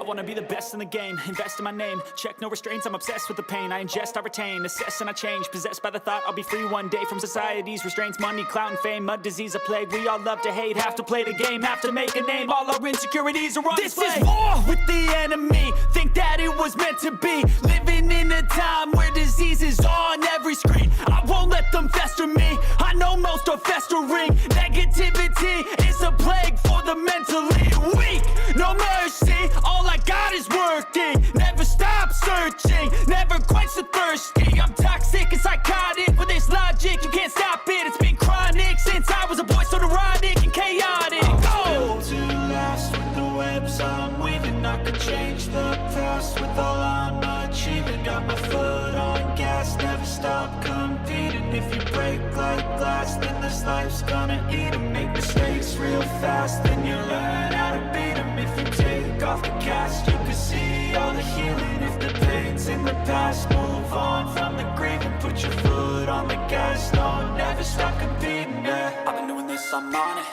I wanna be the best in the game, invest in my name. Check no restraints, I'm obsessed with the pain. I ingest, I retain, assess and I change. Possessed by the thought I'll be free one day from society's restraints. Money, clout and fame, mud, disease, a plague. We all love to hate, have to play the game, have to make a name. All our insecurities are on display. This is war with the enemy, think that it was meant to be. Living in a time where disease is on every screen. I won't let them fester me, I know most are festering. Negativity is a plague for the mentally weak. No mercy, all I got is working. Never stop searching, never quite so thirsty. I'm toxic and psychotic with this logic, you can't stop it. It's been chronic since I was a boy, so neurotic and chaotic. Built to last with the webs I'm weaving. I could change the past with all I'm achieving. Got my foot on gas, never stop competing. If you break like glass, then this life's gonna eat 'em. Make mistakes real fast, then you learn how to beat 'em. If you take off the cast, you can see all the healing. If the pain's in the past, move on from the grave and put your foot on the gas. No, never stop competing, yeah. I've been doing this, I'm on it.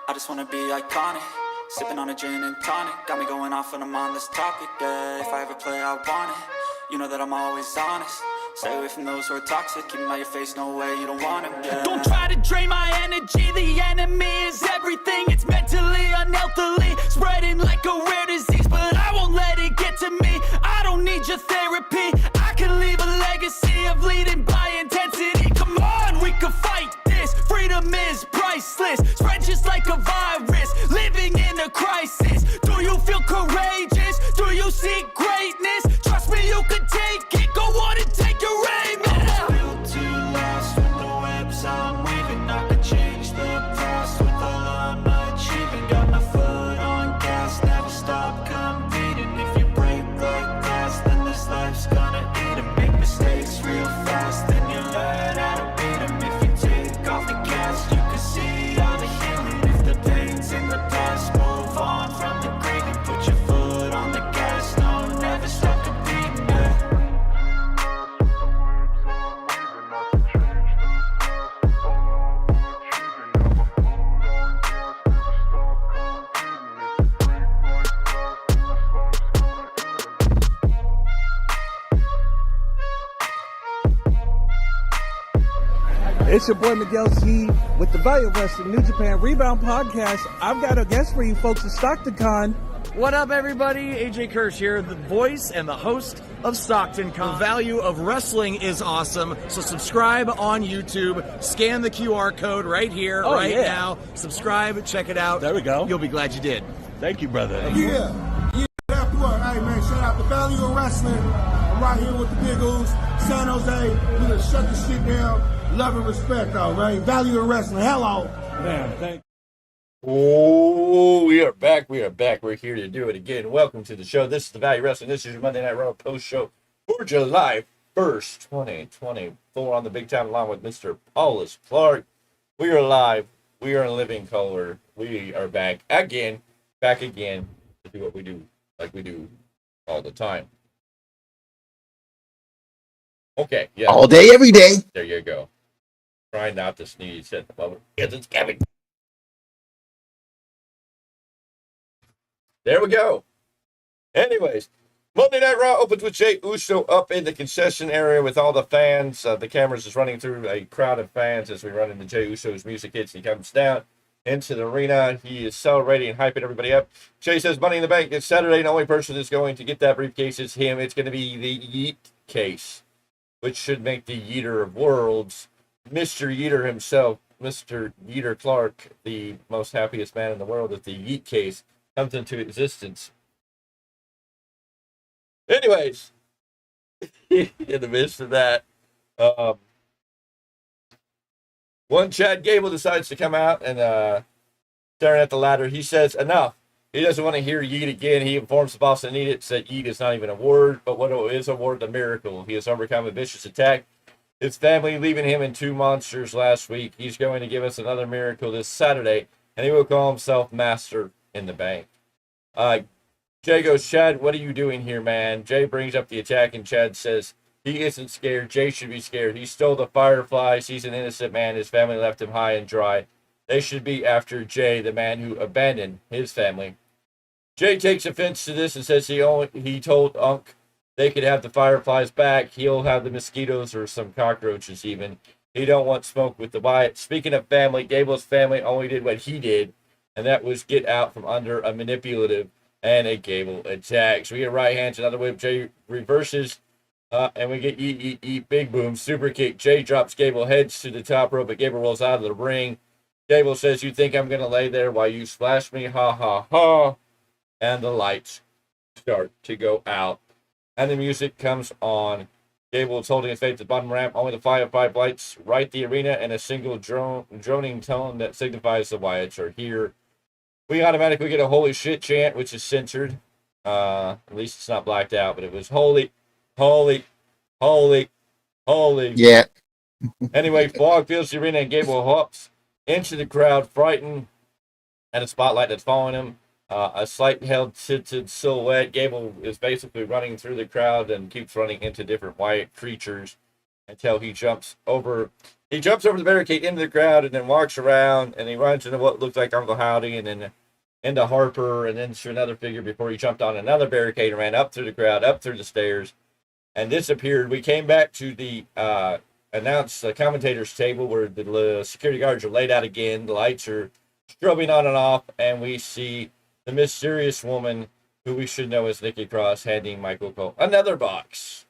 I just wanna be iconic. Sipping on a gin and tonic, got me going off when I'm on this topic, yeah. If I ever play, I want it. You know that I'm always honest. Stay away from those who are toxic. Keep them out your face, no way, you don't want them, yeah. Don't try to drain my energy. The enemy is everything. It's mentally, unhealthily spreading like a rare disease, but I won't let it get to me. I don't need your therapy. I can leave a legacy of leading by intensity. Come on, we can fight this. Freedom is priceless. Spread just like a virus. Living in a crisis. Do you feel courageous? Do you seek greatness? Trust me, you can take it. Go on and take your aim. I was built to last with the webs I'm weaving. I could change the past with all I'm achieving. Got my foot on gas, never stop competing. If you break like glass, then this life's gonna eat 'em. Make mistakes real fast, then you learn how to beat 'em. If you take off the gas, you can see all the healing. If the pain's in the past, move on from the grave and put your foot on the gas. No, never stop competing, yeah. It's your boy Miguel C with the VOW Wrestling New Japan Rebound Podcast. I've got a guest for you folks at StocktonCon. What up, everybody? AJ Kirsch here, the voice and the host of StocktonCon. The value of wrestling is awesome, so subscribe on YouTube. Scan the QR code right here, now. Subscribe, check it out. There we go. You'll be glad you did. Thank you, brother. Yeah, that's what. Hey, man, shout out to Value of Wrestling. I'm right here with the Big Oos, San Jose. We gonna shut this shit down. Love and respect, all right? Value of Wrestling. Hello. Man, thank Oh, we are back. We are back. We're here to do it again. Welcome to the show. This is the Value Wrestling. This is your Monday Night Raw post show for July 1st, 2024 on the big time along with Mr. Paulus Clarke. We are live. We are in living color. We are back again to do what we do like we do all the time. Okay, yeah. All day, every day. There you go. Try not to sneeze at the public because it's coming. There we go. Anyways, Monday Night Raw opens with Jey Uso up in the concession area with all the fans. The cameras is running through a crowd of fans as we run into Jey Uso's music hits. He comes down into the arena. He is celebrating and hyping everybody up. Jey says Money in the Bank is Saturday. The only person that's going to get that briefcase is him. It's going to be the Yeet case, which should make the Yeeter of Worlds, Mr. Yeeter himself, Mr. Yeeter Clarke, the most happiest man in the world, if the Yeet case comes into existence. Anyways, in the midst of that, one Chad Gable decides to come out and staring at the ladder. He says enough. He doesn't want to hear Yeet again. He informs the boss that Yeet is not even a word, but what is a word, a miracle. He has overcome a vicious attack. His family leaving him in 2 monsters last week. He's going to give us another miracle this Saturday, and he will call himself Master in the Bank. Jey goes, Chad, what are you doing here, man? Jey brings up the attack, and Chad says he isn't scared. Jey should be scared. He stole the Fireflies. He's an innocent man. His family left him high and dry. They should be after Jey, the man who abandoned his family. Jay takes offense to this and says he told Unc they could have the Fireflies back. He'll have the mosquitoes or some cockroaches even. He don't want smoke with the Wyatt. Speaking of family, Gable's family only did what he did, and that was get out from under a manipulative and a Gable attack. So we get right hands, another whip. Jay reverses, and we get eat, big boom, super kick. Jay drops Gable, heads to the top rope, but Gable rolls out of the ring. Gable says, "You think I'm going to lay there while you splash me? Ha, ha, ha." And the lights start to go out, and the music comes on. Gable is holding his face at the bottom ramp. Only the five lights right the arena, and a single droning tone that signifies the Wyatts are here. We automatically get a holy shit chant, which is censored. At least it's not blacked out, but it was holy, holy, holy, holy. Yeah. Anyway, Fog fills the arena, and Gable hops into the crowd, frightened at a spotlight that's following him. A slight held tilted silhouette. Gable is basically running through the crowd and keeps running into different Wyatt creatures until he jumps over the barricade into the crowd and then walks around, and he runs into what looks like Uncle Howdy and then into Harper and then to another figure before he jumped on another barricade and ran up through the crowd, up through the stairs, and disappeared. We came back to the announced commentator's table where the security guards are laid out again. The lights are strobing on and off, and we see the mysterious woman who we should know as Nikki Cross handing Michael Cole another box.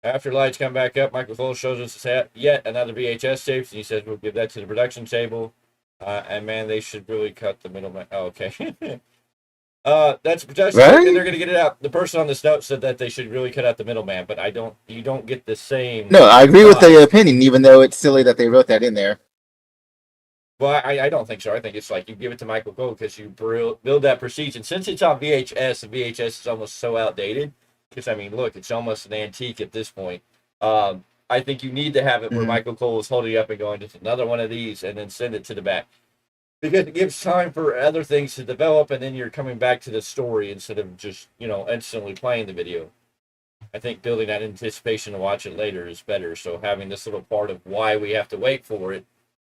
After lights come back up, Michael Cole shows us yet another VHS tape, and he says we'll give that to the production table. And man, they should really cut the middleman. Oh, okay. That's production, right? And they're going to get it out. The person on this note said that they should really cut out the middleman, but you don't get the same. No, I agree with the opinion, even though it's silly that they wrote that in there. Well, I don't think so. I think it's like you give it to Michael Cole because you build that prestige. And since it's on VHS, and VHS is almost so outdated, because, I mean, look, it's almost an antique at this point. I think you need to have it where Michael Cole is holding it up and going, just another one of these, and then send it to the back. Because it gives time for other things to develop, and then you're coming back to the story instead of just, instantly playing the video. I think building that anticipation to watch it later is better. So having this little part of why we have to wait for it,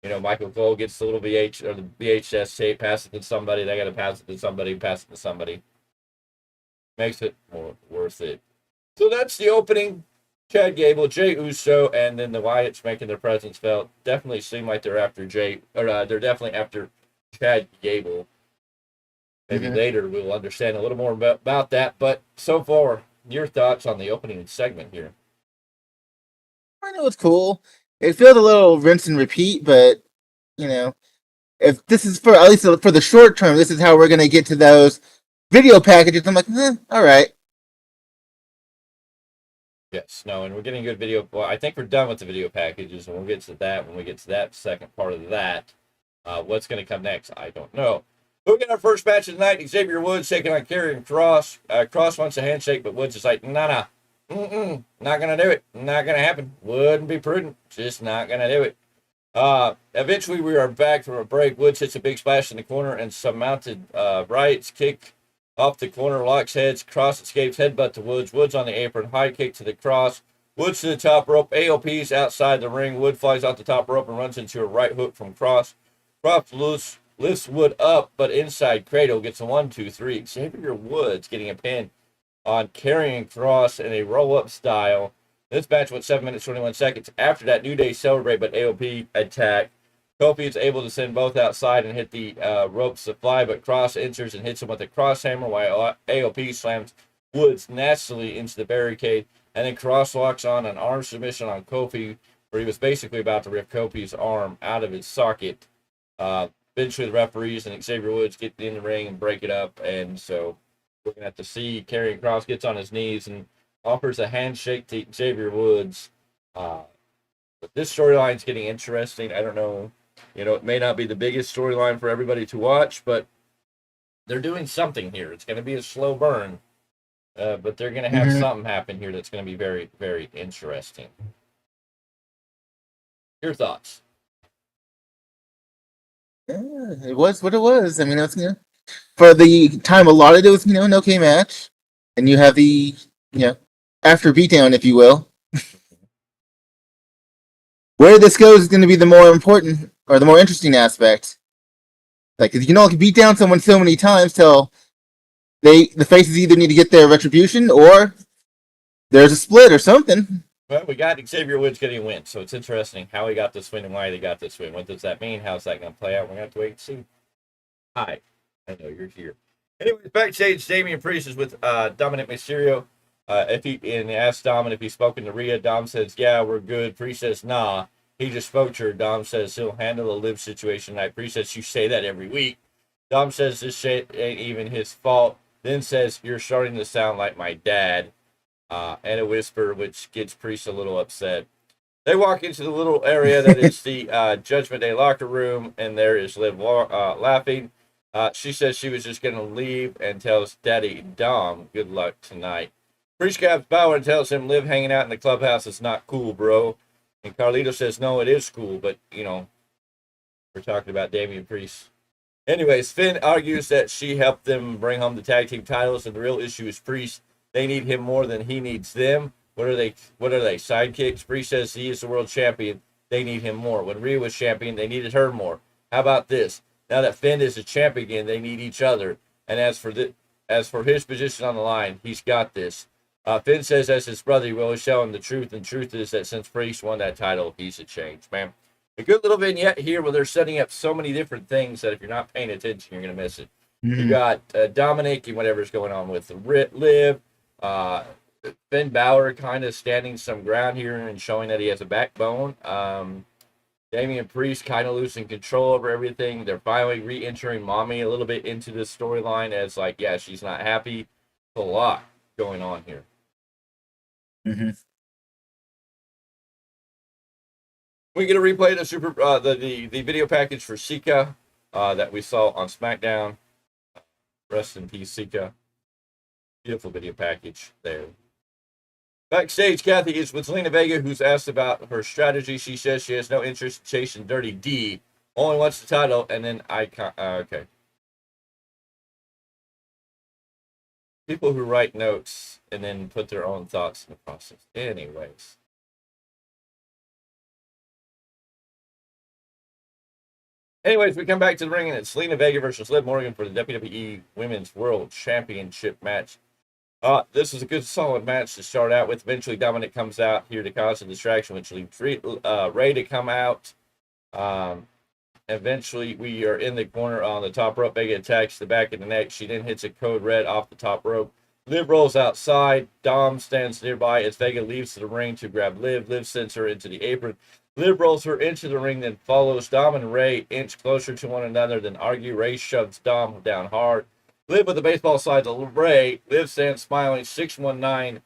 Michael Cole gets the little VHS tape, pass it to somebody, they got to pass it to somebody, pass it to somebody. Makes it more worth it. So that's the opening. Chad Gable, Jey Uso, and then the Wyatts making their presence felt. Definitely seem like they're after they're definitely after Chad Gable. Maybe later we'll understand a little more about that. But so far, your thoughts on the opening segment here? I know it's cool. It feels a little rinse and repeat, but if this is at least for the short term, this is how we're gonna get to those video packages. I'm like, all right. Yes, no, and we're getting good video. Well, I think we're done with the video packages, and we'll get to that when we get to that second part of that. What's going to come next, I don't know. But we got our first match of the night. Xavier Woods taking on Karrion Kross. Kross wants a handshake, but Woods is like, nah, not going to do it. Not going to happen. Wouldn't be prudent. Just not going to do it. Eventually, we are back from a break. Woods hits a big splash in the corner and some mounted rights kick off the corner, locks heads. Kross escapes, headbutt to Woods. Woods on the apron, high kick to the Kross. Woods to the top rope. AOP's outside the ring. Wood flies off the top rope and runs into a right hook from Kross. Kross lifts Wood up, but inside Cradle gets a 1-2-3. Xavier Woods getting a pin on Karrion Kross in a roll-up style. This match went 7 minutes, 21 seconds. After that, New Day celebrate, but AOP attack. Kofi is able to send both outside and hit the ropes to fly, but Kross enters and hits him with a cross hammer while AOP slams Woods nastily into the barricade. And then Kross locks on an arm submission on Kofi, where he was basically about to rip Kofi's arm out of his socket. Eventually, the referees and Xavier Woods get in the ring and break it up. And so we're going to have to see Karrion Kross gets on his knees and offers a handshake to Xavier Woods. But this storyline's getting interesting. I don't know. It may not be the biggest storyline for everybody to watch, but they're doing something here. It's going to be a slow burn, but they're going to have something happen here that's going to be very, very interesting. Your thoughts? It was what it was. I mean, it was, for the time allotted, it was, an okay match. And you have the, after beatdown, if you will. Where this goes is going to be the more important or the more interesting aspect. Like, you can only beat down someone so many times till the faces either need to get their retribution or there's a split or something. Well, we got Xavier Woods getting a win, so it's interesting how he got this win and why they got this win. What does that mean? How's that going to play out? We're going to have to wait and see. Hi, I know you're here. Anyways, backstage, Damian Priest is with Dominic Mysterio. He asked Dom if he's spoken to Rhea. Dom says, yeah, we're good. Priest says, nah. He just spoke to her. Dom says he'll handle the Liv situation tonight. Priest says, you say that every week. Dom says this shit ain't even his fault. Then says, you're starting to sound like my dad. And a whisper, which gets Priest a little upset. They walk into the little area that is the Judgment Day locker room, and there is Liv laughing. She says she was just going to leave and tells Daddy Dom good luck tonight. Priest grabs Bauer and tells him Liv hanging out in the clubhouse is not cool, bro. And Carlito says, no, it is cool, but, you know, we're talking about Damian Priest. Anyways, Finn argues that she helped them bring home the tag team titles, and the real issue is Priest. They need him more than he needs them. What are they? Sidekicks? Priest says he is the world champion. They need him more. When Rhea was champion, they needed her more. How about this? Now that Finn is a champion again, they need each other. And as for his position on the line, he's got this. Finn says as his brother, he will show him the truth. And truth is that since Priest won that title, he's a change, man. A good little vignette here where they're setting up so many different things that if you're not paying attention, you're going to miss it. Mm-hmm. You got Dominic and whatever's going on with Liv. Finn Balor kind of standing some ground here and showing that he has a backbone. Damian Priest kind of losing control over everything. They're finally re-entering Mommy a little bit into this storyline as like, yeah, she's not happy. There's a lot going on here. Mm-hmm. We get a replay of the video package for Sika that we saw on SmackDown. Rest in peace, Sika. Beautiful video package there. Backstage, Kathy is with Zelina Vega, who's asked about her strategy. She says she has no interest in chasing Dirty D, only wants the title, and then okay. People who write notes and then put their own thoughts in the process. Anyways. We come back to the ring, and it's Zelina Vega versus Liv Morgan for the WWE Women's World Championship match. This is a good, solid match to start out with. Eventually, Dominic comes out here to cause a distraction, which leads Ray to come out. Eventually, we are in the corner on the top rope. Vega attacks the back of the neck. She then hits a code red off the top rope. Liv rolls outside. Dom stands nearby as Vega leaves the ring to grab Liv. Liv sends her into the apron. Liv rolls her into the ring, then follows. Dom and Ray inch closer to one another, then argue. Ray shoves Dom down hard. Liv with the baseball slide to Ray. Liv stands smiling. 619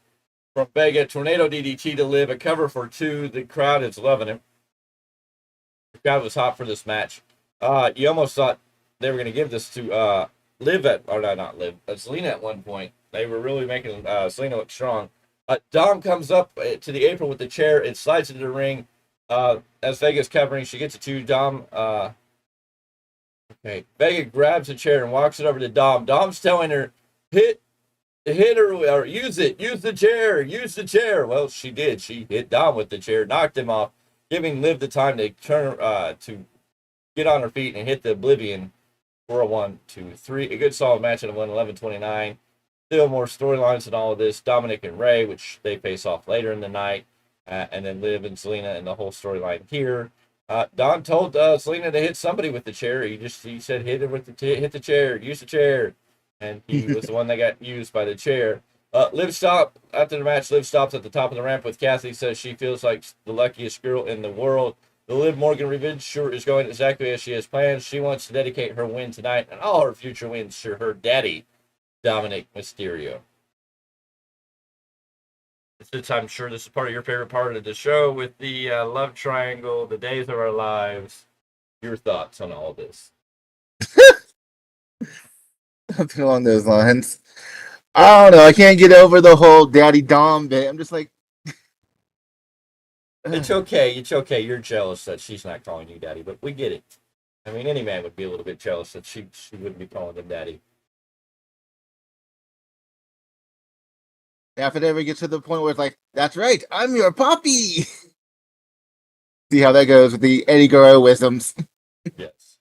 from Vega. Tornado DDT to Liv. A cover for 2. The crowd is loving him. The crowd was hot for this match. You almost thought they were going to give this to Zelina at one point. They were really making Zelina look strong. Dom comes up to the apron with the chair. It slides into the ring. As Vega's covering, she gets it to Dom. Vega grabs a chair and walks it over to Dom. Dom's telling her, hit her, or use the chair. Well, she did. She hit Dom with the chair, knocked him off, giving Liv the time to turn, to get on her feet and hit the Oblivion for a 1, 2, 3. A good solid match at a 1:11:29. Still more storylines in all of this. Dominic and Ray, which they face off later in the night. And then Liv and Zelina and the whole storyline here. Don told Zelina to hit somebody with the chair. He said hit the chair, use the chair, and he was the one that got used by the chair. Liv stopped after the match. Liv stops at the top of the ramp with Kathy. Says she feels like the luckiest girl in the world. The Liv Morgan revenge tour is going exactly as she has planned. She wants to dedicate her win tonight and all her future wins to her daddy, Dominic Mysterio. I'm sure this is part of your favorite part of the show with the love triangle, the days of our lives. Your thoughts on all this? Something along those lines. I don't know. I can't get over the whole Daddy Dom bit. I'm just like, it's okay. It's okay. You're jealous that she's not calling you daddy, but we get it. I mean, any man would be a little bit jealous that she wouldn't be calling him daddy. If it ever gets to the point where it's like, that's right, I'm your poppy. See how that goes with the Eddie Guerrero wisdoms. Yes.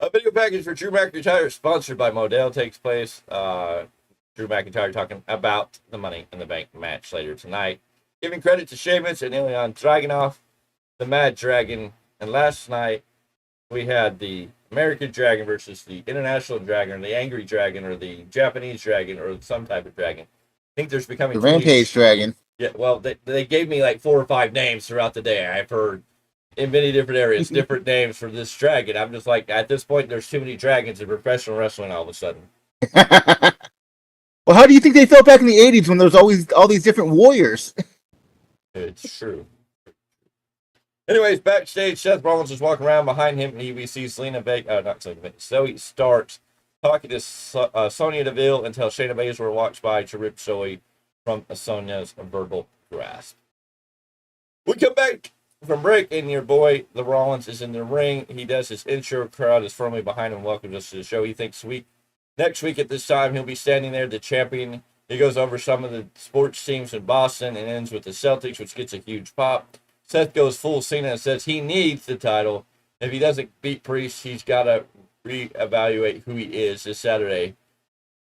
A video package for Drew McIntyre, sponsored by Modell, takes place. Drew McIntyre talking about the Money in the Bank match later tonight. Giving credit to Sheamus and Ilya Dragunov, the Mad Dragon. And last night, we had the American Dragon versus the International Dragon, or the Angry Dragon, or the Japanese Dragon, or some type of dragon. I think there's becoming... The Rampage Dragon. Yeah, well, they gave me like 4 or 5 names throughout the day. I've heard in many different areas, different names for this dragon. I'm just like, at this point, there's too many dragons in professional wrestling all of a sudden. Well, how do you think they felt back in the 80s when there was always all these different warriors? It's true. Anyways, backstage, Seth Rollins is walking around behind him, and we see Selena Vega, not Selena Vega, Zoe Starks talking to Sonya Deville until Shayna Baszler walks by to rip Zoe from Sonya's verbal grasp. We come back from break, and your boy, the Rollins, is in the ring. He does his intro. Crowd is firmly behind him, welcomes us to the show. He thinks next week at this time, he'll be standing there, the champion. He goes over some of the sports teams in Boston and ends with the Celtics, which gets a huge pop. Seth goes full Cena and says he needs the title. If he doesn't beat Priest, he's got to reevaluate who he is this Saturday.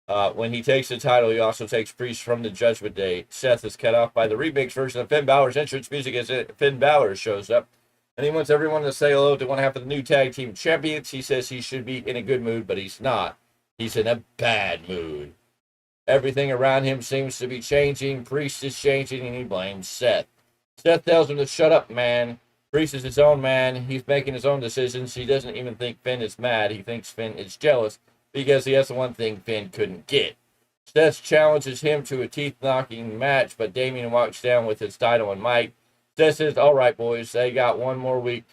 When he takes the title, he also takes Priest from the Judgment Day. Seth is cut off by the remix version of Finn Balor's entrance music as Finn Balor shows up. And he wants everyone to say hello to one half of the new tag team champions. He says he should be in a good mood, but he's not. He's in a bad mood. Everything around him seems to be changing. Priest is changing, and he blames Seth. Seth tells him to shut up, man. Priest is his own man. He's making his own decisions. He doesn't even think Finn is mad. He thinks Finn is jealous because he has the one thing Finn couldn't get. Seth challenges him to a teeth-knocking match, but Damian walks down with his title and mic. Seth says, all right, boys, they got one more week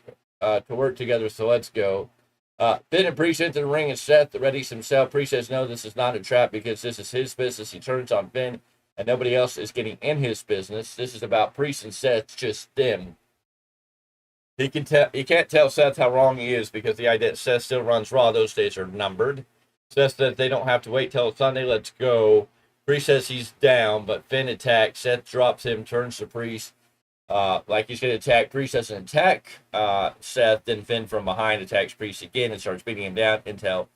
to work together, so let's go. Finn and Priest enter the ring, and Seth readies himself. Priest says, no, this is not a trap because this is his business. He turns on Finn, and nobody else is getting in his business. This is about Priest and Seth, just them. He can't tell Seth how wrong he is because the idea that Seth still runs Raw, those days are numbered. Seth says they don't have to wait till Sunday, let's go. Priest says he's down, but Finn attacks. Seth drops him, turns to Priest like he's going to attack. Priest doesn't attack Seth, then Finn from behind attacks Priest again and starts beating him down until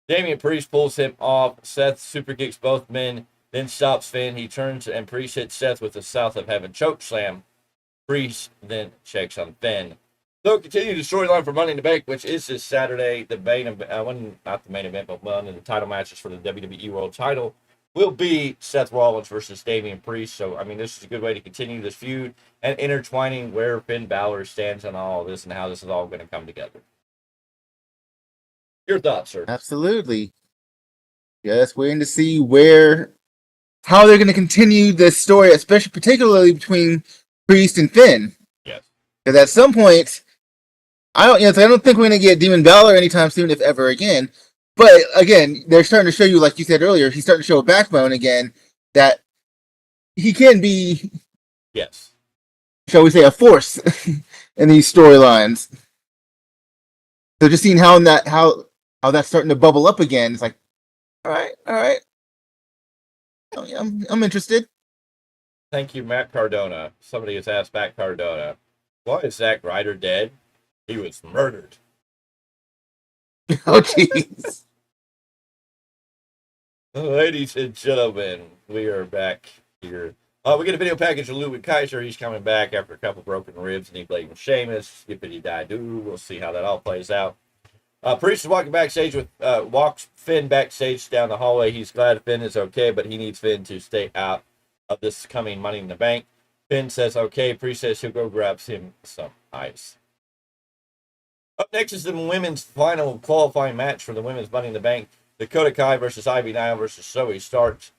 Damian Priest pulls him off. Seth super kicks both men, then stops Finn. He turns and Priest hits Seth with the South of Heaven choke slam. Priest then checks on Finn. So continue the storyline for Money in the Bank, which is this Saturday. The main event, not the main event, but one of the title matches for the WWE World Title will be Seth Rollins versus Damian Priest. So, I mean, this is a good way to continue this feud and intertwining where Finn Balor stands on all of this and how this is all going to come together. Your thoughts, sir? Absolutely. Just waiting to see how they're going to continue this story, especially particularly between Priest and Finn. Yes. Because at some point, I don't think we're going to get Demon Balor anytime soon, if ever again. But again, they're starting to show you, like you said earlier, he's starting to show a backbone again that he can be, yes, shall we say, a force in these storylines. So just seeing how that's starting to bubble up again, it's like, all right. Oh, yeah, I'm interested. Thank you, Matt Cardona. Somebody has asked Matt Cardona, why is Zack Ryder dead? He was murdered. Oh, jeez. Ladies and gentlemen, we are back here. We get a video package of Ludwig Kaiser. He's coming back after a couple broken ribs, and he blames Sheamus. Skippity-die-doo. We'll see how that all plays out. Priest is walking backstage walks Finn backstage down the hallway. He's glad Finn is okay, but he needs Finn to stay out of this coming Money in the Bank. Finn says okay. Priest says he'll go grab him some ice. Up next is the women's final qualifying match for the women's Money in the Bank. Dakota Kai versus Ivy Nile versus Zoe Starks.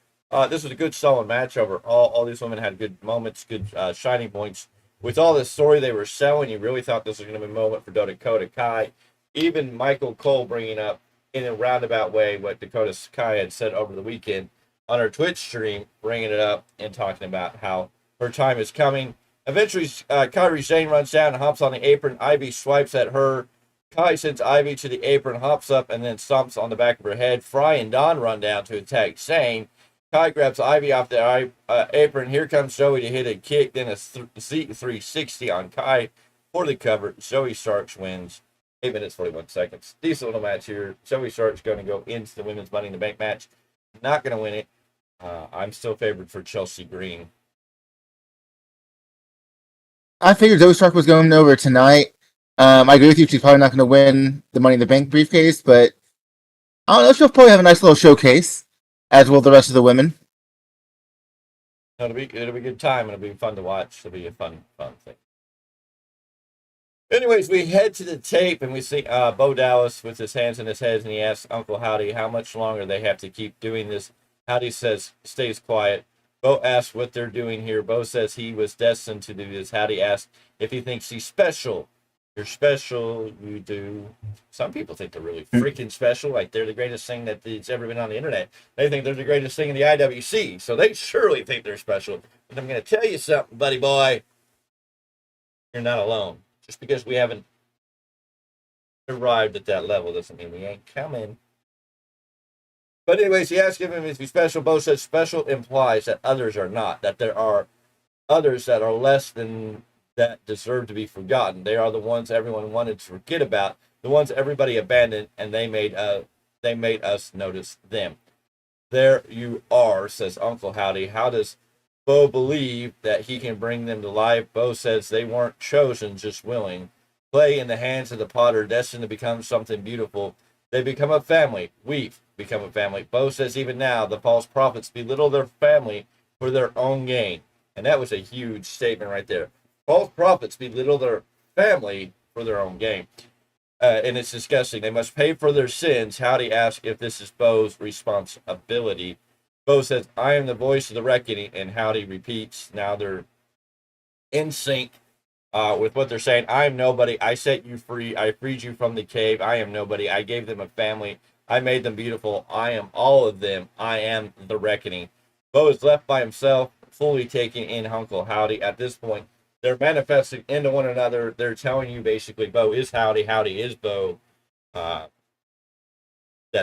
This was a good, solid match overall. All these women had good moments, good shining points. With all this story they were selling, you really thought this was going to be a moment for Dakota Kai. Even Michael Cole bringing up in a roundabout way what Dakota Kai had said over the weekend on her Twitch stream, bringing it up and talking about how her time is coming. Eventually, Kairi Sane runs down and hops on the apron. Ivy swipes at her. Kai sends Ivy to the apron, hops up, and then stomps on the back of her head. Fry and Don run down to attack Sane. Kai grabs Ivy off the apron. Here comes Zoe to hit a kick, then a 360 on Kai for the cover. Zoe Starks wins 8 minutes, 41 seconds. Decent little match here. Zoe Stark's going to go into the women's Money in the Bank match. Not going to win it. I'm still favored for Chelsea Green. I figured Zoe Stark was going over tonight. I agree with you. She's probably not going to win the Money in the Bank briefcase, but I don't know. She'll probably have a nice little showcase, as will the rest of the women. It'll be a good time. It'll be fun to watch. It'll be a fun thing. Anyways, we head to the tape and we see Bo Dallas with his hands in his head, and he asks Uncle Howdy how much longer they have to keep doing this. Howdy stays quiet. Bo asks what they're doing here. Bo says he was destined to do this. Howdy asks if he thinks he's special. You're special, you do. Some people think they're really freaking special, like they're the greatest thing that's ever been on the internet. They think they're the greatest thing in the IWC, so they surely think they're special. But I'm going to tell you something, buddy boy. You're not alone. Just because we haven't arrived at that level doesn't mean we ain't coming. But anyways, he asked him if he's special. Bo says special implies that others are not, that there are others that are less than that deserve to be forgotten. They are the ones everyone wanted to forget about, the ones everybody abandoned, and they made us notice them. There you are, says Uncle Howdy. How does Bo believe that he can bring them to life? Bo says they weren't chosen, just willing. Play in the hands of the potter, destined to become something beautiful. They become a family. We've become a family. Bo says even now the false prophets belittle their family for their own gain. And that was a huge statement right there. False prophets belittle their family for their own gain. And it's disgusting. They must pay for their sins. Howdy asks if this is Bo's responsibility. Bo says, I am the voice of the reckoning. And Howdy repeats. Now they're in sync with what they're saying. I am nobody. I set you free. I freed you from the cave. I am nobody. I gave them a family. I made them beautiful. I am all of them. I am the reckoning. Bo is left by himself, fully taking in Uncle Howdy. At this point, they're manifesting into one another. They're telling you basically Bo is Howdy. Howdy is Bo. That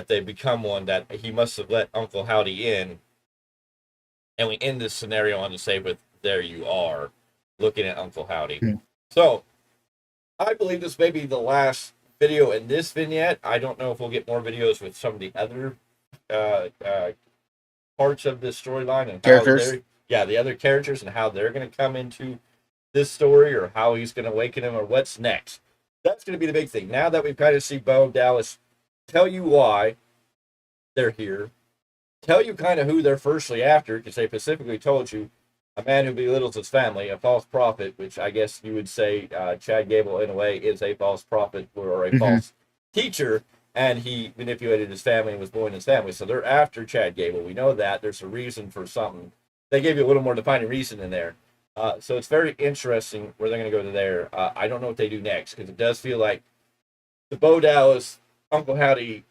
they become one, that he must have let Uncle Howdy in. And we end this scenario on the save with there you are, looking at Uncle Howdy. So, I believe this may be the last video in this vignette. I don't know if we'll get more videos with some of the other parts of this storyline and characters. The other characters and how they're going to come into this story, or how he's going to awaken him, or what's next. That's going to be the big thing. Now that we've kind of seen Bo Dallas tell you why they're here, tell you kind of who they're firstly after, because they specifically told you a man who belittles his family, a false prophet, which I guess you would say Chad Gable, in a way, is a false prophet or a false teacher, and he manipulated his family and was bullying his family. So they're after Chad Gable. We know that. There's a reason for something. They gave you a little more defining reason in there. So it's very interesting where they're going to go to there. I don't know what they do next, because it does feel like the Bo Dallas, Uncle Howdy,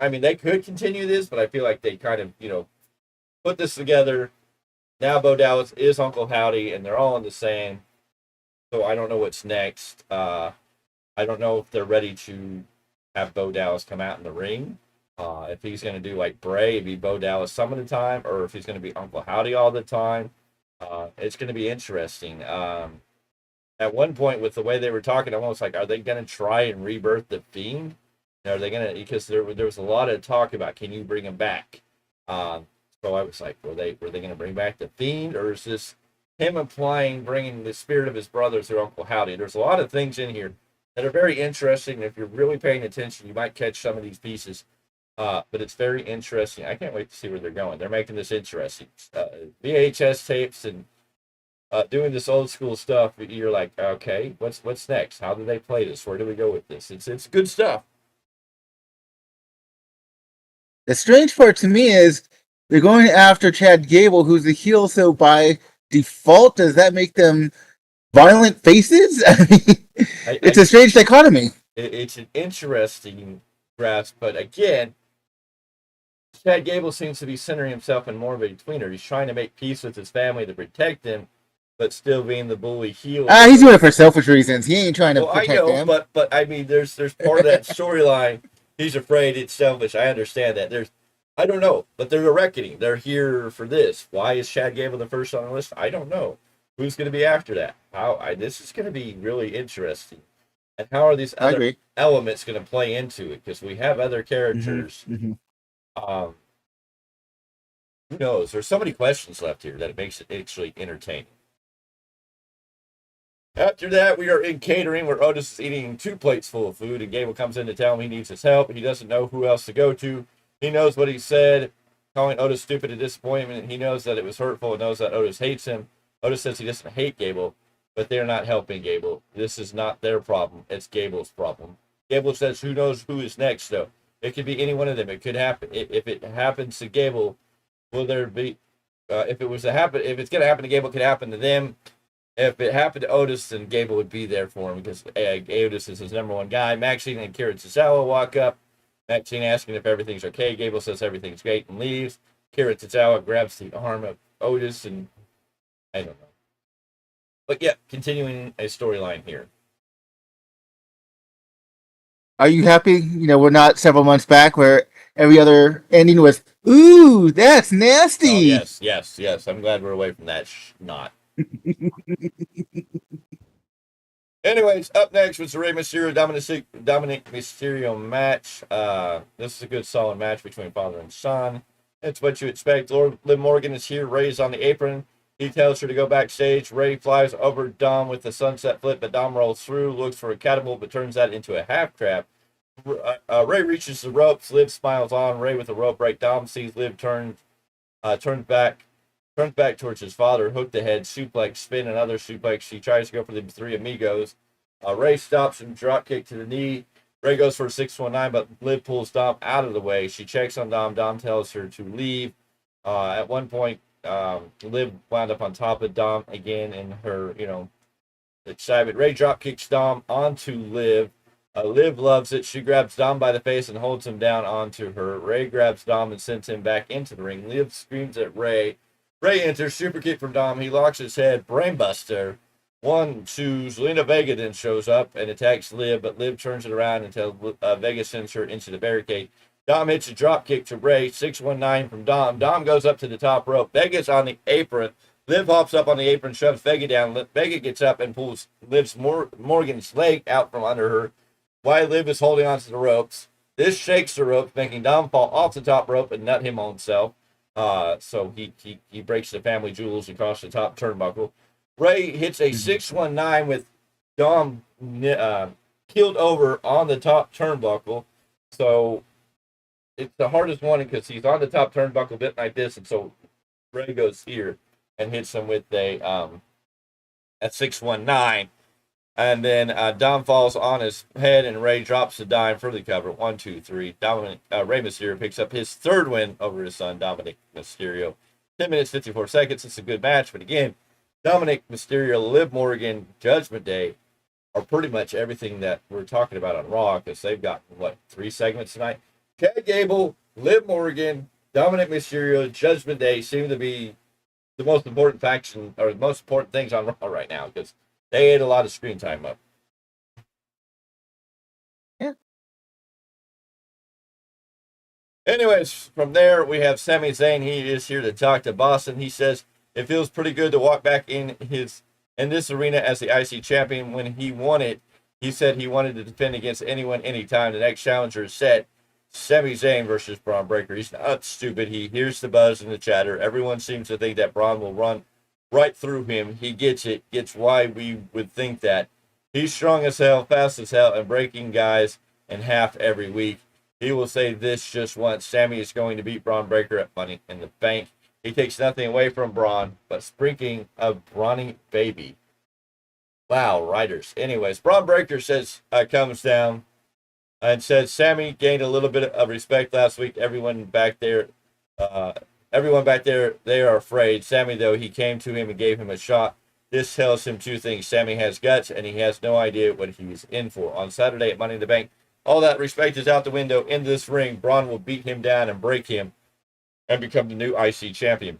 I mean, they could continue this, but I feel like they kind of, put this together. Now Bo Dallas is Uncle Howdy, and they're all in the same. So I don't know what's next. I don't know if they're ready to have Bo Dallas come out in the ring. If he's going to do like Bray, be Bo Dallas some of the time, or if he's going to be Uncle Howdy all the time. It's going to be interesting. At one point, with the way they were talking, I'm almost like, are they going to try and rebirth the Fiend? Are they going to? Because there was a lot of talk about, can you bring him back? So I was like, were they going to bring back the Fiend, or is this him bringing the spirit of his brother through Uncle Howdy? There's a lot of things in here that are very interesting. If you're really paying attention, you might catch some of these pieces. But it's very interesting. I can't wait to see where they're going. They're making this interesting. VHS tapes and doing this old school stuff. You're like, okay, what's next? How do they play this? Where do we go with this? It's good stuff. The strange part to me is they're going after Chad Gable, who's the heel. So by default, does that make them violent faces? I mean, it's a strange dichotomy. It's an interesting grasp, but again, Chad Gable seems to be centering himself in more of a tweener. He's trying to make peace with his family to protect them, but still being the bully heel. He's doing it for selfish reasons. He ain't trying to protect them. But I mean, there's part of that storyline. He's afraid it's selfish. I understand that. I don't know, but they're a reckoning. They're here for this. Why is Chad Gable the first on the list? I don't know. Who's going to be after that? This is going to be really interesting. And how are these I other agree. elements going to play into it? Because we have other characters. Mm-hmm. Who knows? There's so many questions left here that it makes it actually entertaining. After that, we are in catering where Otis is eating 2 plates full of food, and Gable comes in to tell him he needs his help. He doesn't know who else to go to. He knows what he said, calling Otis stupid and disappointment, and he knows that it was hurtful and knows that Otis hates him. Otis says he doesn't hate Gable, but they're not helping Gable. This is not their problem. It's Gable's problem. Gable says who knows who is next, though. It could be any one of them. It could happen. If it happens to Gable, will there be... if it's going to happen to Gable, it could happen to them. If it happened to Otis, then Gable would be there for him because Otis is his number one guy. Maxine and Kira Tozawa walk up. Maxine asking if everything's okay. Gable says everything's great and leaves. Kira Tozawa grabs the arm of Otis and I don't know. But yeah, continuing a storyline here. Are you happy? We're not several months back where every other ending was, ooh, that's nasty. Oh, yes. I'm glad we're away from that not. Anyways, up next was the Rey Mysterio Dominic Mysterio match. This is a good solid match between father and son. It's what you expect. Liv Morgan is here. Rey's on the apron. He tells her to go backstage. Rey flies over Dom with the sunset flip, but Dom rolls through, looks for a catapult, but turns that into a half trap. Rey reaches the ropes. Liv smiles on Rey with a rope break. Dom sees Liv turns back towards his father, hook the head, suplex, spin, another suplex. She tries to go for the 3 amigos. Rey stops and drop kick to the knee. Rey goes for a 619, but Liv pulls Dom out of the way. She checks on Dom. Dom tells her to leave. At one point, Liv wound up on top of Dom again in her, excitement. Rey drop kicks Dom onto Liv. Liv loves it. She grabs Dom by the face and holds him down onto her. Rey grabs Dom and sends him back into the ring. Liv screams at Rey. Rey enters, super kick from Dom. He locks his head, brainbuster. 1, 2, Zelina Vega then shows up and attacks Liv, but Liv turns it around until Vega sends her into the barricade. Dom hits a drop kick to Rey, 619 from Dom. Dom goes up to the top rope. Vega's on the apron. Liv hops up on the apron, shoves Vega down. Vega gets up and pulls Morgan's leg out from under her while Liv is holding onto the ropes. This shakes the ropes, making Dom fall off the top rope and nut him on himself. So he breaks the family jewels across the top turnbuckle. Rey hits a 619 with Dom killed over on the top turnbuckle. So it's the hardest one because he's on the top turnbuckle bit like this, and so Rey goes here and hits him with a 619. And then Dom falls on his head, and Rey drops the dime for the cover. 1, 2, 3. Rey Mysterio picks up his 3rd win over his son, Dominic Mysterio. 10 minutes, 54 seconds. It's a good match, but again, Dominic Mysterio, Liv Morgan, Judgment Day are pretty much everything that we're talking about on Raw because they've got, 3 segments tonight? Chad Gable, Liv Morgan, Dominic Mysterio, Judgment Day seem to be the most important faction or the most important things on Raw right now because they ate a lot of screen time up. Yeah. Anyways, from there, we have Sami Zayn. He is here to talk to Boston. He says it feels pretty good to walk back in this arena as the IC champion. When he won it, he said he wanted to defend against anyone, anytime. The next challenger is set. Sami Zayn versus Braun Breaker. He's not stupid. He hears the buzz and the chatter. Everyone seems to think that Braun will run right through him. He gets it. Gets why we would think that. He's strong as hell, fast as hell, and breaking guys in half every week. He will say this just once. Sami is going to beat Braun Breaker at Money in the Bank. He takes nothing away from Braun, but sprinkling a brawny baby. Wow, writers. Anyways, Braun Breaker says, comes down and says Sami gained a little bit of respect last week. Everyone back there, they are afraid. Sami, though, he came to him and gave him a shot. This tells him 2 things. Sami has guts, and he has no idea what he's in for. On Saturday at Money in the Bank, all that respect is out the window. In this ring, Braun will beat him down and break him and become the new IC champion.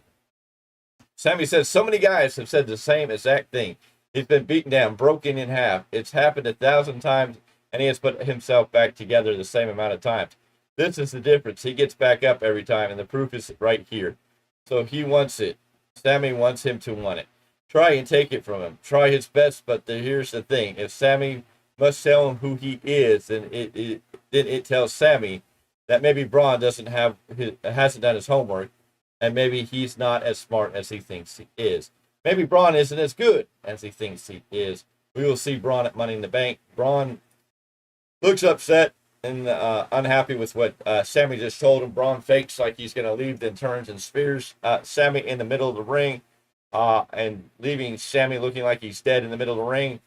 Sami says so many guys have said the same exact thing. He's been beaten down, broken in half. It's happened 1,000 times, and he has put himself back together the same amount of times. This is the difference. He gets back up every time, and the proof is right here. So he wants it. Sami wants him to want it. Try and take it from him. Try his best, but here's the thing. If Sami must tell him who he is, and then it tells Sammy that maybe Braun hasn't done his homework, and maybe he's not as smart as he thinks he is. Maybe Braun isn't as good as he thinks he is. We will see Braun at Money in the Bank. Braun looks upset and unhappy with what Sammy just told him. Braun fakes like he's going to leave, then turns and spears Sammy in the middle of the ring, and leaving Sammy looking like he's dead in the middle of the ring.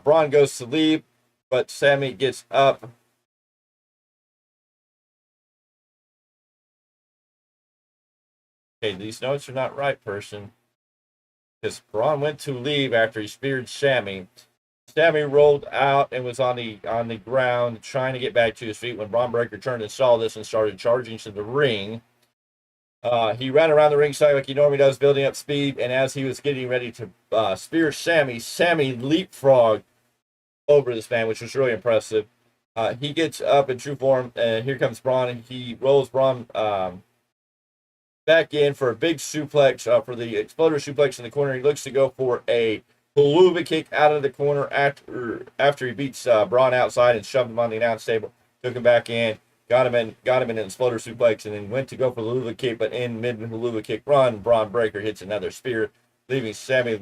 Braun goes to leave, but Sammy gets up. Okay, these notes are not right, person. Because Braun went to leave after he speared Sammy. Sammy rolled out and was on the ground trying to get back to his feet when Braun Breaker turned and saw this and started charging to the ring. He ran around the ringside like he normally does, building up speed, and as he was getting ready to spear Sammy, Sammy leapfrogged over this man, which was really impressive. He gets up in true form, and here comes Braun. He rolls Braun back in for a big suplex, for the exploder suplex in the corner. He looks to go for a Haluva kick out of the corner after he beats Braun outside and shoved him on the announce table. Took him back in, got him in an exploder suplex, and then went to go for the Haluva kick, but in mid Haluva kick run, Braun Breaker hits another spear, leaving Sammy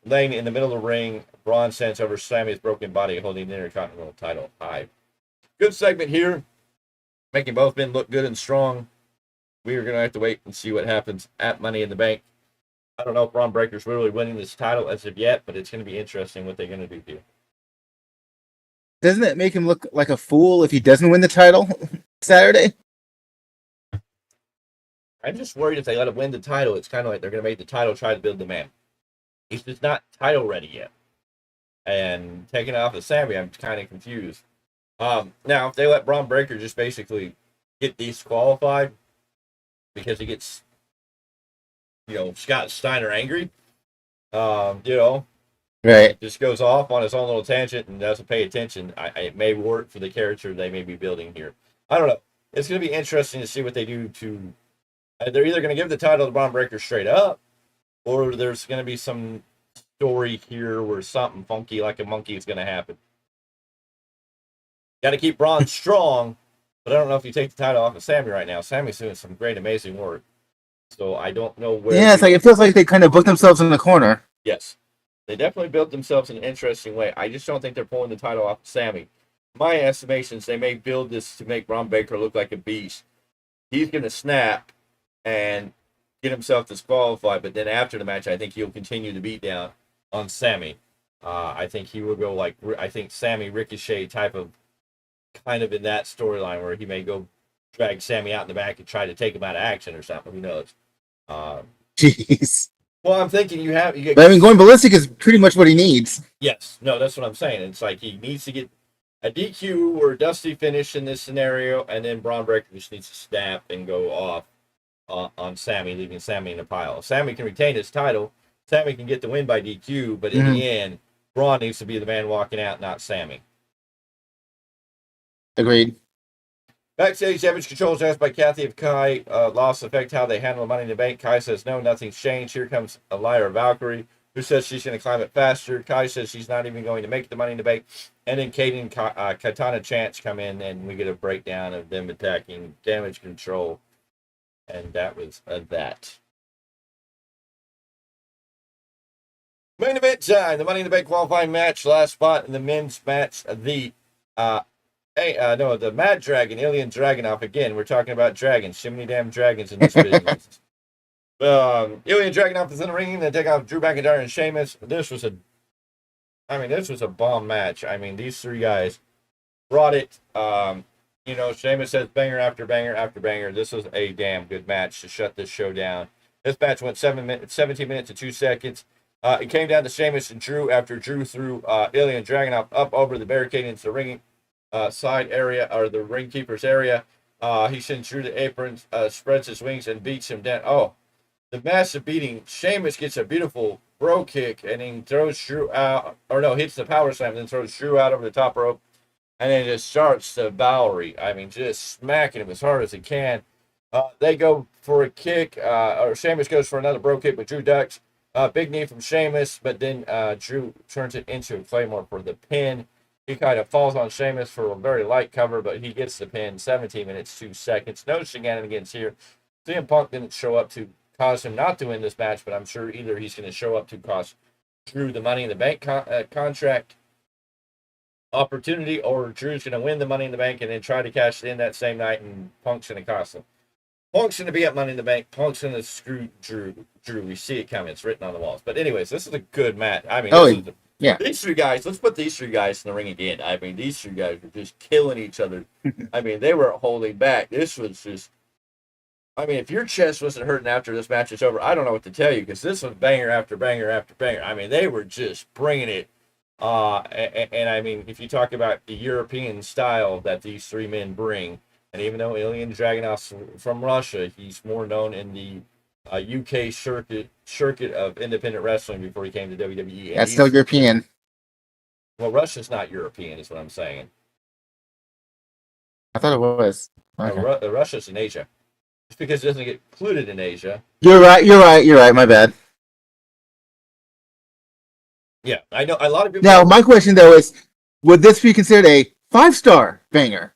laying in the middle of the ring. Braun sends over Sammy's broken body, holding the Intercontinental title high. Good segment here, making both men look good and strong. We are going to have to wait and see what happens at Money in the Bank. I don't know if Braun Breaker's really winning this title as of yet, but it's going to be interesting what they're going to do here. Doesn't it make him look like a fool if he doesn't win the title Saturday? I'm just worried if they let him win the title, it's kind of like they're going to make the title try to build the man. He's just not title ready yet. And taking it off of Sammy, I'm kind of confused. Now, if they let Braun Breaker just basically get disqualified because he gets, Scott Steiner angry, right, just goes off on his own little tangent and doesn't pay attention, it may work for the character they may be building here. I don't know. It's going to be interesting to see what they do to. They're either going to give the title to Braun Breaker straight up, or there's going to be some story here where something funky like a monkey is going to happen. Got to keep Braun strong, but I don't know if you take the title off of Sammy right now. Sammy's doing some great, amazing work. So I don't know where. Yeah, it feels like they kind of booked themselves in the corner. Yes. They definitely built themselves in an interesting way. I just don't think they're pulling the title off of Sammy. My estimations, they may build this to make Braun Breaker look like a beast. He's going to snap and get himself disqualified, but then after the match, I think he'll continue to beat down on Sammy. I think he will go Sammy Ricochet type of, kind of in that storyline where he may go drag Sammy out in the back and try to take him out of action or something. Who knows? Jeez. Well, I'm thinking going ballistic is pretty much what he needs. Yes. No, that's what I'm saying. It's like he needs to get a DQ or a dusty finish in this scenario, and then Braun Breaker just needs to snap and go off on Sammy, leaving Sammy in a pile. Sammy can retain his title. Sammy can get the win by DQ, but in the end, Braun needs to be the man walking out, not Sammy. Agreed. Backstage, Damage Control is asked by Kathy if Kai loss affect how they handle Money in the Bank. Kai says no, nothing's changed. Here comes a liar, Valkyrie, who says she's going to climb it faster. Kai says she's not even going to make the Money in the Bank. And then Kate and Katana Chance come in, and we get a breakdown of them attacking Damage Control. And that was that. Main event time. The Money in the Bank qualifying match. Last spot in the men's match. The Mad Dragon, Ilya Dragunov. Again, we're talking about dragons. So many damn dragons in this business. Ilya Dragunov is in the ring. They take off Drew McIntyre and Sheamus. This was a bomb match. I mean, these three guys brought it. Sheamus says banger after banger after banger. This was a damn good match to shut this show down. This match went 17 minutes and 2 seconds. It came down to Sheamus and Drew after Drew threw Ilya Dragunov up over the barricade into the ring side area, or the ring keeper's area. He sends Drew to apron, spreads his wings, and beats him down. Oh, the massive beating. Sheamus gets a beautiful bro kick, and he throws Drew out, hits the power slam, then throws Drew out over the top rope, and then just starts to Bowery. I mean, just smacking him as hard as he can. They go for a kick, or Sheamus goes for another bro kick, but Drew ducks. Big knee from Sheamus, but then Drew turns it into a Claymore for the pin. He kind of falls on Sheamus for a very light cover, but he gets the pin. 17 minutes, 2 seconds. No shenanigans here. CM Punk didn't show up to cause him not to win this match, but I'm sure either he's going to show up to cost Drew the Money in the Bank contract opportunity, or Drew's going to win the Money in the Bank and then try to cash it in that same night, and Punk's going to cost him. Punk's going to be at Money in the Bank. Punk's going to screw Drew. We see it coming. It's written on the walls. But anyways, this is a good match. I mean, yeah. These three guys, let's put these three guys in the ring again. I mean, these three guys were just killing each other. I mean, they weren't holding back. This was just, I mean, if your chest wasn't hurting after this match is over, I don't know what to tell you, because this was banger after banger after banger. I mean, they were just bringing it. And I mean, if you talk about the European style that these three men bring, and even though Ilya Dragunov's from Russia, he's more known in the UK circuit of independent wrestling before he came to WWE. And That's still European. Well, Russia's not European, is what I'm saying. I thought it was. Okay. No, Russia's in Asia. Just because it doesn't get included in Asia. You're right. My bad. Yeah, I know a lot of people. Now, my question though is, would this be considered a 5-star banger?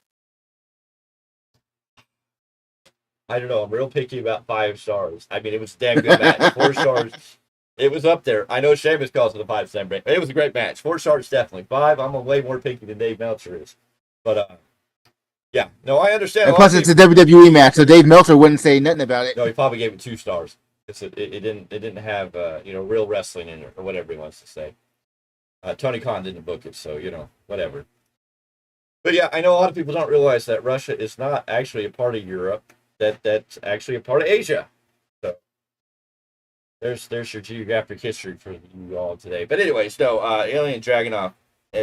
I don't know. I'm real picky about 5 stars. I mean, it was a damn good match. 4 stars. It was up there. I know Sheamus calls it a 5-star banger. It was a great match. 4 stars, definitely. 5, I'm way more picky than Dave Meltzer is. But, yeah. No, I understand. And plus, it's a WWE match, so Dave Meltzer wouldn't say nothing about it. No, he probably gave it 2 stars. It didn't have, real wrestling in it, or whatever he wants to say. Tony Khan didn't book it, so, whatever. But, yeah, I know a lot of people don't realize that Russia is not actually a part of Europe. That's actually a part of Asia. So there's your geographic history for you all today. But anyways, no, Ilya Dragunov,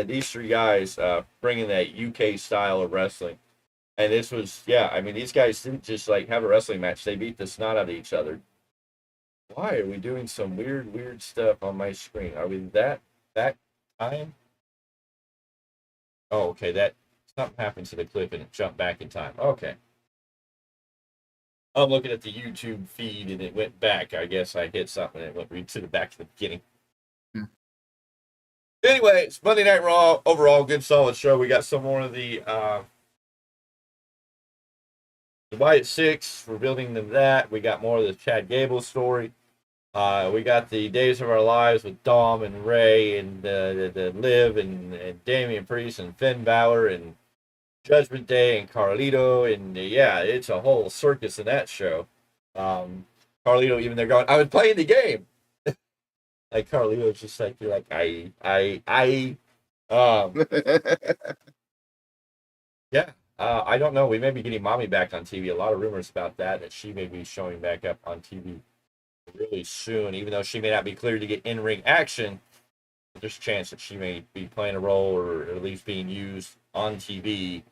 these three guys bringing that UK style of wrestling. And this was, I mean, these guys didn't just like have a wrestling match. They beat the snot out of each other. Why are we doing some weird stuff on my screen? Are we that time? Oh, okay, that something happened to the clip and it jumped back in time. Okay. I'm looking at the YouTube feed and it went back. I guess I hit something and it went right to the back to the beginning. Anyway, it's Monday Night Raw. Overall, good solid show. We got some more of the Wyatt Six. We're building them that. We got more of the Chad Gable story. We got the Days of Our Lives with Dom and Ray and the Liv and Damian Priest and Finn Balor and Judgment Day and Carlito, and it's a whole circus in that show. Carlito, even they're going, I was playing the game. Like Carlito's just like, you're like, I don't know. We may be getting Mommy back on TV. A lot of rumors about that she may be showing back up on TV really soon, even though she may not be cleared to get in-ring action. There's a chance that she may be playing a role or at least being used on TV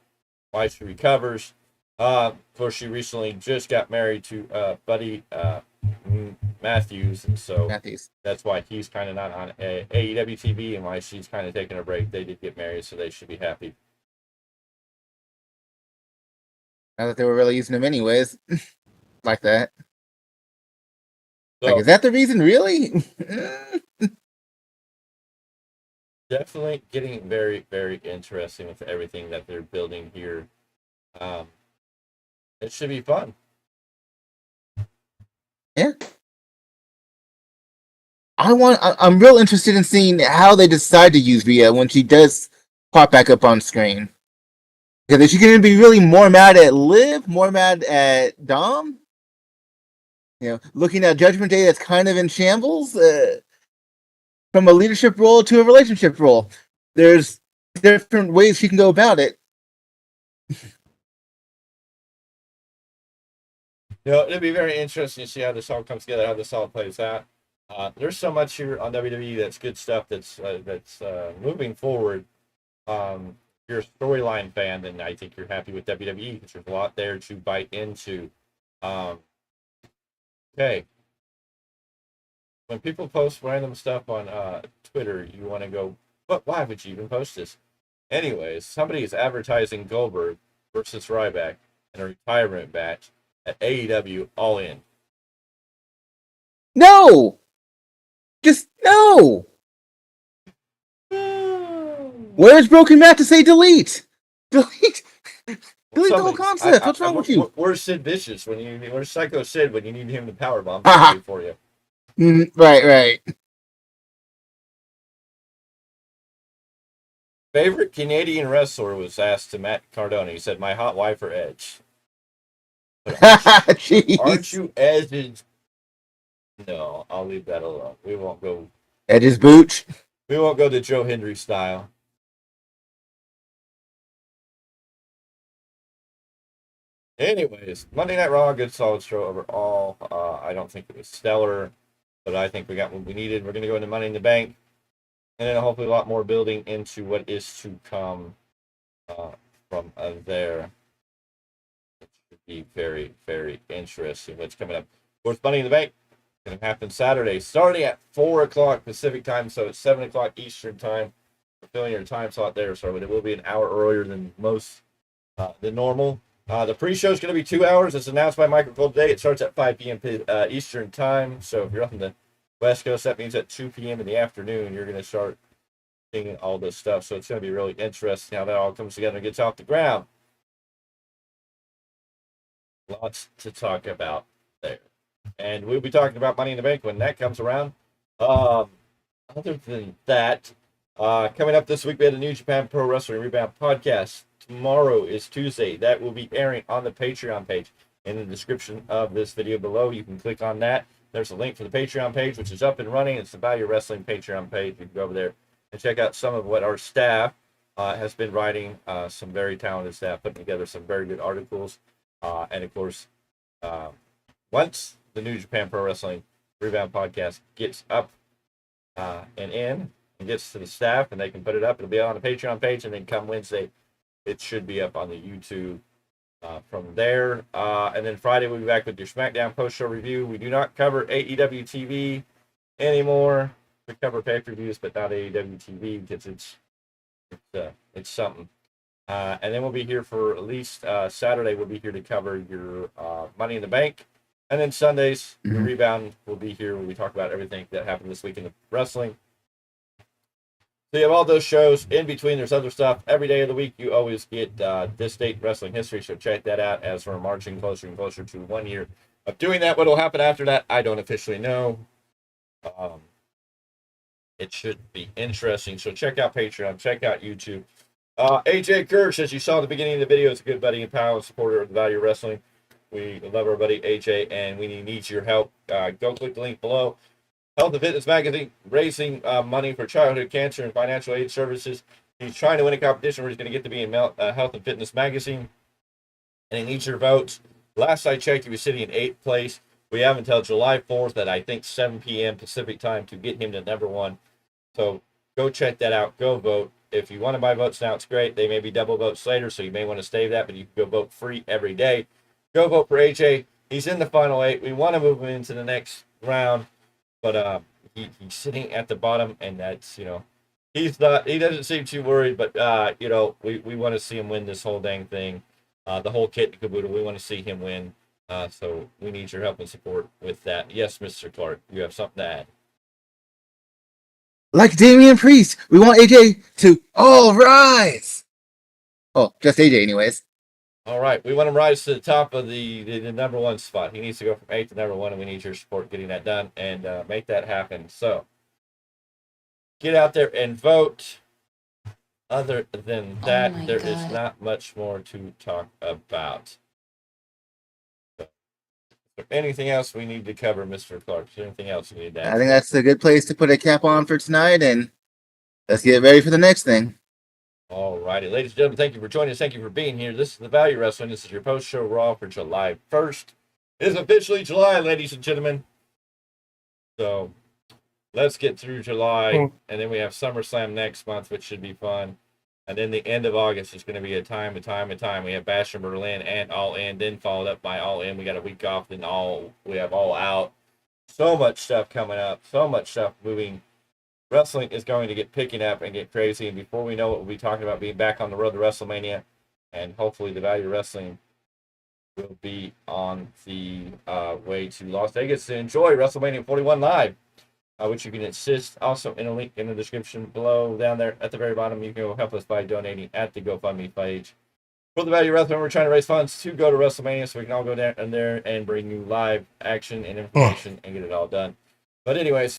while she recovers. Of course, she recently just got married to Buddy Matthews, and so that's why he's kind of not on AEW TV and why she's kind of taking a break. They did get married, so they should be happy. Not that they were really using him anyways, like that. So, like, is that the reason, really? Definitely getting very, very interesting with everything that they're building here. It should be fun. Yeah. I'm real interested in seeing how they decide to use Rhea when she does pop back up on screen. Because is she going to be really more mad at Liv, more mad at Dom? Looking at Judgment Day that's kind of in shambles, from a leadership role to a relationship role. There's different ways she can go about it. It'll be very interesting to see how this all comes together, how this all plays out. There's so much here on WWE that's good stuff that's moving forward. If you're a storyline fan, then I think you're happy with WWE because there's a lot there to bite into. Okay. When people post random stuff on Twitter, you want to go, but why would you even post this? Anyways, somebody is advertising Goldberg versus Ryback in a retirement match at AEW All In. No! Just no. Where's Broken Matt to say delete? Delete. Delete the whole concept. What's wrong with you? Where's Sid Vicious where's Psycho Sid when you need him to powerbomb for you? Right. Favorite Canadian wrestler was asked to Matt Cardona. He said, "My hot wife or Edge." Aren't you Edge's? No, I'll leave that alone. We won't go Edge's booch. We won't go the Joe Hendry style. Anyways, Monday Night Raw, good solid show overall. I don't think it was stellar, but I think we got what we needed. We're going to go into Money in the Bank, and then hopefully a lot more building into what is to come from there. It should be very, very interesting what's coming up. Of course, Money in the Bank is going to happen Saturday, starting at 4 o'clock Pacific time, so it's 7 o'clock Eastern time. We're filling your time slot there, so it will be an hour earlier than normal. The pre-show is going to be 2 hours. It's announced by Michael Cole today. It starts at 5 p.m. Eastern time. So if you're up in the West Coast, that means at 2 p.m. in the afternoon, you're going to start seeing all this stuff. So it's going to be really interesting how that all comes together and gets off the ground. Lots to talk about there. And we'll be talking about Money in the Bank when that comes around. Other than that, coming up this week, we had a New Japan Pro Wrestling Rebound podcast. Tomorrow is Tuesday. That will be airing on the Patreon page. In the description of this video below, you can click on that. There's a link for the Patreon page, which is up and running. It's the Value Wrestling Patreon page. You can go over there and check out some of what our staff has been writing. Some very talented staff putting together some very good articles. And of course, once the New Japan Pro Wrestling Rebound podcast gets up and in and gets to the staff and they can put it up, it'll be on the Patreon page, and then come Wednesday, it should be up on the YouTube from there. And then Friday, we'll be back with your SmackDown post-show review. We do not cover AEW TV anymore. We cover pay-per-views, but not AEW TV because it's something. And then we'll be here for at least Saturday. We'll be here to cover your Money in the Bank. And then Sundays, the Rebound will be here where we talk about everything that happened this week in the wrestling. So you have all those shows. In between, there's other stuff. Every day of the week, you always get This Date Wrestling History, so check that out as we're marching closer and closer to 1 year of doing that. What will happen after that, I don't officially know. It should be interesting. So check out Patreon. Check out YouTube. AJ Kirsch, as you saw at the beginning of the video, is a good buddy and pal and supporter of the Value Wrestling. We love our buddy AJ, and we need your help. Go click the link below. Health and Fitness Magazine, raising money for childhood cancer and financial aid services. He's trying to win a competition where he's going to get to be in Health and Fitness Magazine, and he needs your votes. Last I checked, he was sitting in 8th place. We have until July 4th at, I think, 7 p.m. Pacific time to get him to number 1. So go check that out. Go vote. If you want to buy votes now, it's great. They may be double votes later, so you may want to save that, but you can go vote free every day. Go vote for AJ. He's in the final 8. We want to move him into the next round. But he's sitting at the bottom, and that's, he doesn't seem too worried, but, we want to see him win this whole dang thing. The whole kit and caboodle, we want to see him win. So we need your help and support with that. Yes, Mr. Clarke, you have something to add. Like Damian Priest, we want AJ to all rise. Oh, just AJ anyways. All right, we want him to rise to the top of the number 1 spot. He needs to go from 8 to number 1, and we need your support getting that done and make that happen. So get out there and vote. Other than that, there is not much more to talk about. So, is there anything else we need to cover, Mr. Clarke? Is there anything else you need to add? I think that's a good place to put a cap on for tonight, and let's get ready for the next thing. All righty. Ladies and gentlemen, thank you for joining us. Thank you for being here. This is the Value Wrestling. This is your post-show Raw for July 1st. It is officially July, ladies and gentlemen. So let's get through July, and then we have SummerSlam next month, which should be fun. And then the end of August is going to be a time. We have Bash in Berlin and All In, then followed up by All In. We got a week off, then we have All Out. So much stuff coming up. So much stuff moving. Wrestling is going to get picking up and get crazy, and before we know it, we'll be talking about being back on the road to WrestleMania, and hopefully the Value Wrestling will be on the way to Las Vegas to enjoy WrestleMania 41 live. which you can assist. Also, in a link in the description below, down there at the very bottom, you can go help us by donating at the GoFundMe page. For the Value Wrestling, we're trying to raise funds to go to WrestleMania, so we can all go down there and bring you live action and information and get it all done. But anyways,